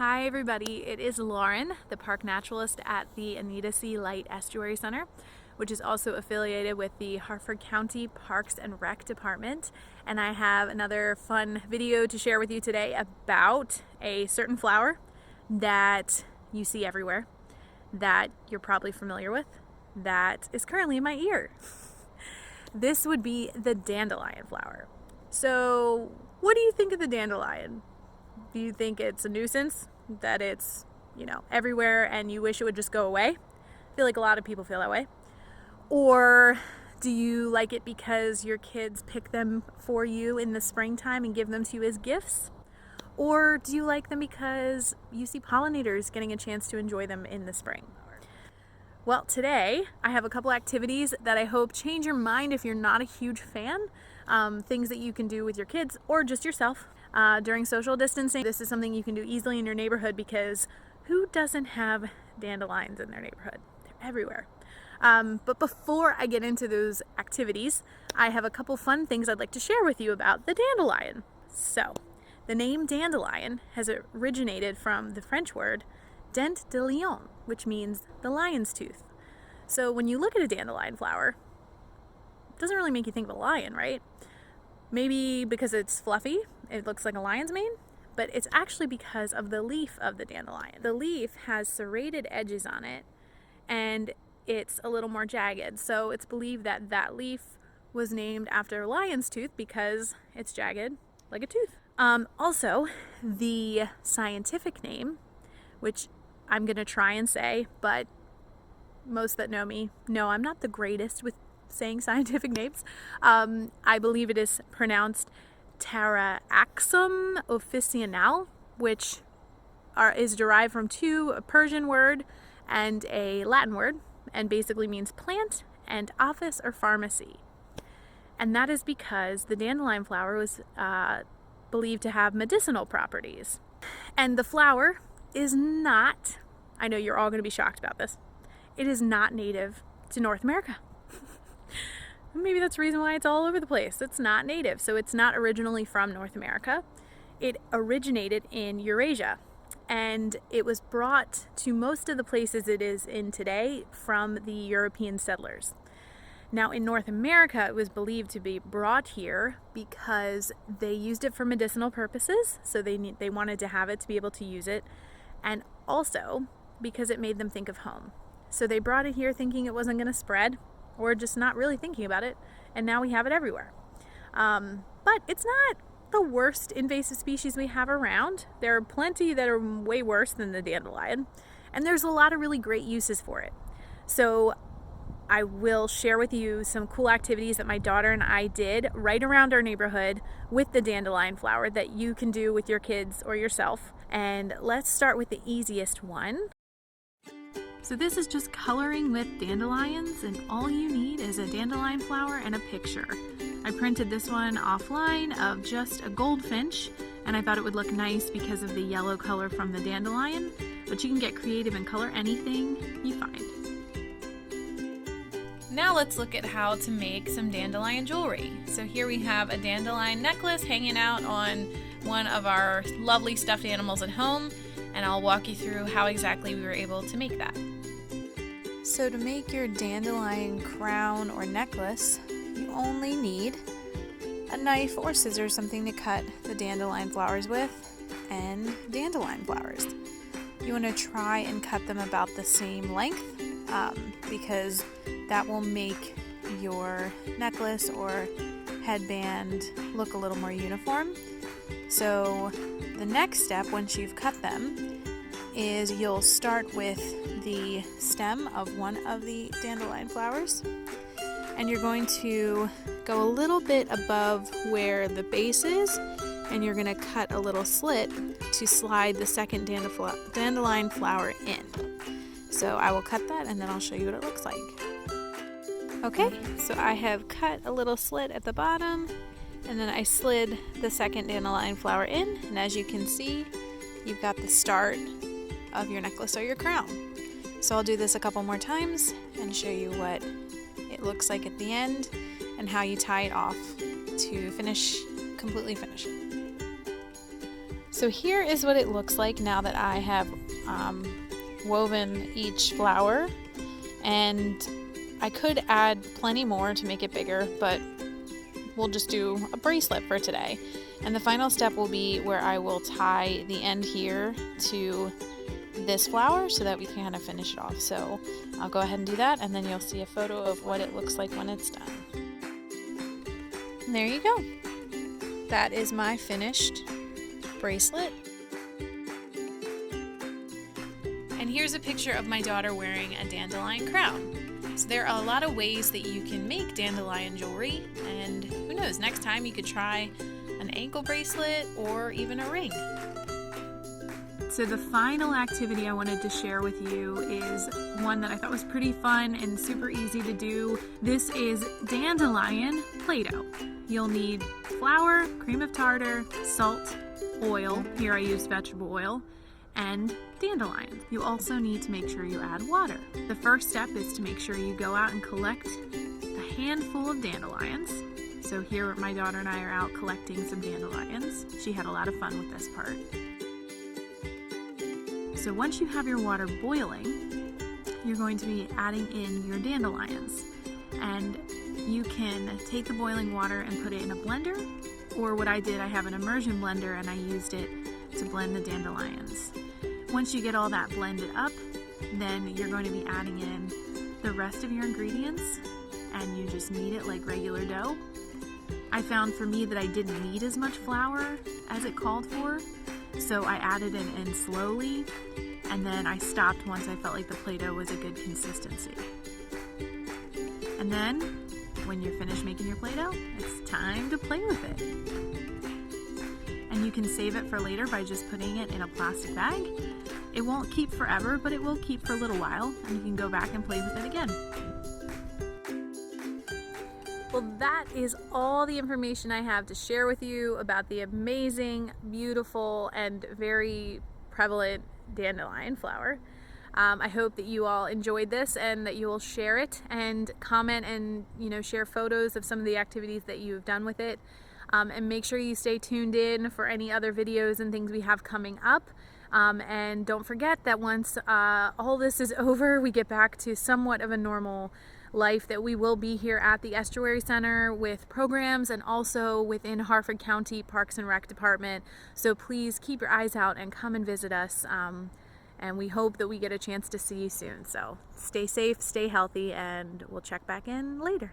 Hi everybody, it is Lauren, the park naturalist at the Anita C. Light Estuary Center, which is also affiliated with the Harford County Parks and Rec Department. And I have another fun video to share with you today about a certain flower that you see everywhere, that you're probably familiar with, that is currently in my ear. This would be the dandelion flower. So what do you think of the dandelion? Do you think it's a nuisance, that it's, everywhere and you wish it would just go away? I feel like a lot of people feel that way. Or do you like it because your kids pick them for you in the springtime and give them to you as gifts? Or do you like them because you see pollinators getting a chance to enjoy them in the spring? Well, today I have a couple activities that I hope change your mind if you're not a huge fan. Things that you can do with your kids or just yourself during social distancing. This is something you can do easily in your neighborhood because who doesn't have dandelions in their neighborhood? They're everywhere. But before I get into those activities, I have a couple fun things I'd like to share with you about the dandelion. So, the name dandelion has originated from the French word Dandelion, which means the lion's tooth. So when you look at a dandelion flower, it doesn't really make you think of a lion, right? Maybe because it's fluffy, it looks like a lion's mane, but it's actually because of the leaf of the dandelion. The leaf has serrated edges on it, and it's a little more jagged. So it's believed that that leaf was named after a lion's tooth because it's jagged like a tooth. Also, the scientific name, which I'm going to try and say, but most that know me know I'm not the greatest with saying scientific names. I believe it is pronounced Taraxum officinale, which is derived from a Persian word and a Latin word, and basically means plant and office or pharmacy. And that is because the dandelion flower was believed to have medicinal properties. And the flower is not, I know you're all going to be shocked about this, it is not native to North America. Maybe that's the reason why it's all over the place. It's not native, so it's not originally from North America. It originated in Eurasia, and it was brought to most of the places it is in today from the European settlers. Now in North America, it was believed to be brought here because they used it for medicinal purposes, so they wanted to have it to be able to use it, and also because it made them think of home. So they brought it here thinking it wasn't going to spread, or just not really thinking about it, and now we have it everywhere. But it's not the worst invasive species we have around. There are plenty that are way worse than the dandelion, and there's a lot of really great uses for it. So I will share with you some cool activities that my daughter and I did right around our neighborhood with the dandelion flower that you can do with your kids or yourself. And let's start with the easiest one. So this is just coloring with dandelions, and all you need is a dandelion flower and a picture. I printed this one offline of just a goldfinch, and I thought it would look nice because of the yellow color from the dandelion, but you can get creative and color anything you find. Now let's look at how to make some dandelion jewelry. So here we have a dandelion necklace hanging out on one of our lovely stuffed animals at home, and I'll walk you through how exactly we were able to make that. So to make your dandelion crown or necklace, you only need a knife or scissors, something to cut the dandelion flowers with, and dandelion flowers. You want to try and cut them about the same length because that will make your necklace or headband look a little more uniform. So the next step, once you've cut them, is you'll start with the stem of one of the dandelion flowers, and you're going to go a little bit above where the base is, and you're going to cut a little slit to slide the second dandelion flower in. So I will cut that and then I'll show you what it looks like. Okay, so I have cut a little slit at the bottom, and then I slid the second dandelion flower in, and as you can see, you've got the start of your necklace or your crown. So I'll do this a couple more times and show you what it looks like at the end and how you tie it off to completely finish it. So here is what it looks like now that I have woven each flower, and I could add plenty more to make it bigger, but we'll just do a bracelet for today. And the final step will be where I will tie the end here to this flower so that we can kind of finish it off. So I'll go ahead and do that, and then you'll see a photo of what it looks like when it's done. And there you go. That is my finished bracelet. And here's a picture of my daughter wearing a dandelion crown. So there are a lot of ways that you can make dandelion jewelry, and who knows, next time you could try an ankle bracelet or even a ring. So the final activity I wanted to share with you is one that I thought was pretty fun and super easy to do. This is Dandelion Play-Doh. You'll need flour, cream of tartar, salt, oil, here I used vegetable oil, and dandelions. You also need to make sure you add water. The first step is to make sure you go out and collect a handful of dandelions. So here my daughter and I are out collecting some dandelions. She had a lot of fun with this part. So once you have your water boiling, you're going to be adding in your dandelions. And you can take the boiling water and put it in a blender, or what I did, I have an immersion blender and I used it to blend the dandelions. Once you get all that blended up, then you're going to be adding in the rest of your ingredients, and you just knead it like regular dough. I found for me that I didn't need as much flour as it called for, so I added it in slowly, and then I stopped once I felt like the Play-Doh was a good consistency. And then, when you're finished making your Play-Doh, it's time to play with it. And you can save it for later by just putting it in a plastic bag. It won't keep forever, but it will keep for a little while, and you can go back and play with it again. Well, that is all the information I have to share with you about the amazing, beautiful, and very prevalent dandelion flower. I hope that you all enjoyed this and that you will share it and comment and share photos of some of the activities that you've done with it. And make sure you stay tuned in for any other videos and things we have coming up. And don't forget that once all this is over, we get back to somewhat of a normal life, that we will be here at the Estuary Center with programs and also within Harford County Parks and Rec Department. So please keep your eyes out and come and visit us. And we hope that we get a chance to see you soon. So stay safe, stay healthy, and we'll check back in later.